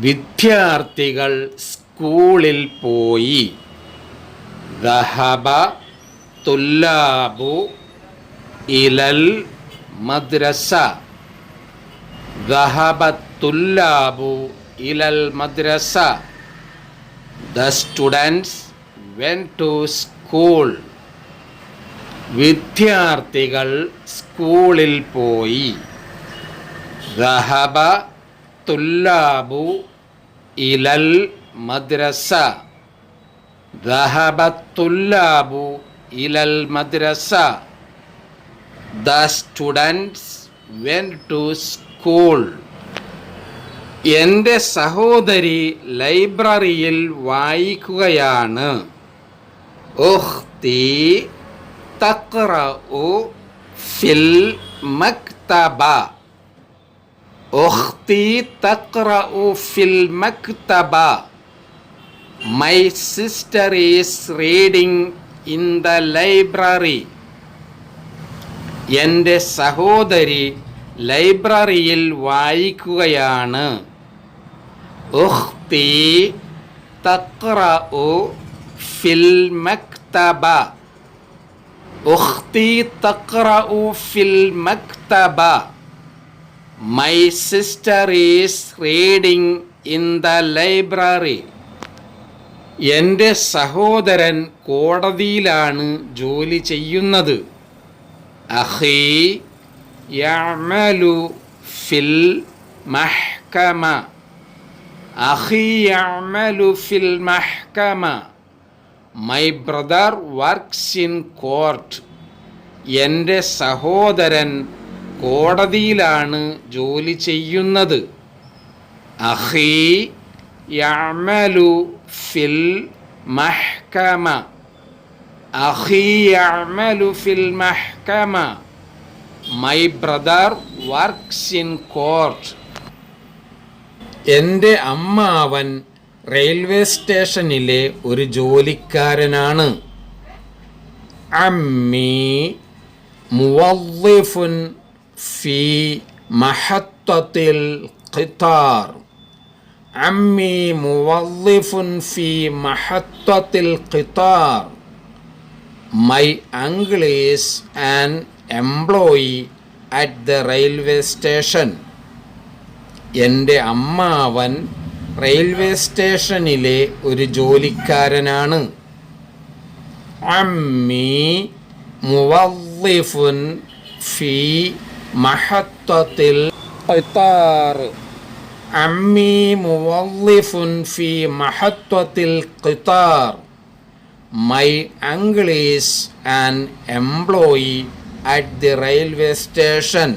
വിദ്യാർത്ഥികൾ സ്കൂളിൽ പോയി. ദഹബ തുല്ലാബു ഇലൽ മദ്രസ. ദഹബ തുല്ലാബു ഇലൽ മദ്രസ. The students went to school. വിദ്യാർത്ഥികൾ സ്കൂളിൽ പോയി. ദഹബ തുല്ലാബു ഇലൽ മദ്രസ. ദഹബ തുല്ലാബു ഇലൽ മദ്രസ. The students went to school. എൻ്റെ സഹോദരി ലൈബ്രറിയിൽ വായിക്കുകയാണ്. ഉഖ്തി തഖ്റഉ ഫിൽ മക്തബ. ഉഖ്തി തഖ്റഉ ഫിൽ മക്തബ. My sister is reading in the library. എൻ്റെ സഹോദരി ലൈബ്രറിയിൽ വായിക്കുകയാണ്. ഉഖ്തി തഖ്റഉ ഫിൽ മക്തബ. ഉഖ്തി തഖ്റഉ ഫിൽ മക്തബ. My sister is reading in the library. എൻ്റെ സഹോദരൻ കോടതിയിലാണ് ജോലി ചെയ്യുന്നത്. അഖി യഅമലു ഫിൽ മഹ്കമ. അഖി യഅമലു ഫിൽ മഹ്കമ. My brother works in court. എൻ്റെ സഹോദരൻ കോടതിയിലാണ് ജോലി ചെയ്യുന്നത്. അഖി യഅമലു ഫിൽ മഹ്കമ. അഖി യഅമലു ഫിൽ മഹ്കമ. My brother works in court. എൻ്റെ അമ്മാവൻ റെയിൽവേ സ്റ്റേഷനിലെ ഒരു ജോലിക്കാരനാണ്. അമ്മി മുവദ്ദിഫുൻ ഫി മഹത്തത്തിൽ ഖിത്താർ. അമ്മി മുവദ്ദിഫുൻ ഫി മഹത്തത്തിൽ ഖിത്താർ. My uncle is an employee at the railway station. എൻ്റെ അമ്മാവൻ റെയിൽവേ സ്റ്റേഷനിലെ ഒരു ജോലിക്കാരനാണ്. അമ്മി മുവദ്ദിഫുൻ ഫി മഹത്തത്തിൽ ഖിത്താർ. അമ്മി മുവദ്ദിഫുൻ ഫി മഹത്തത്തിൽ ഖിത്താർ. My uncle is an employee at the railway station.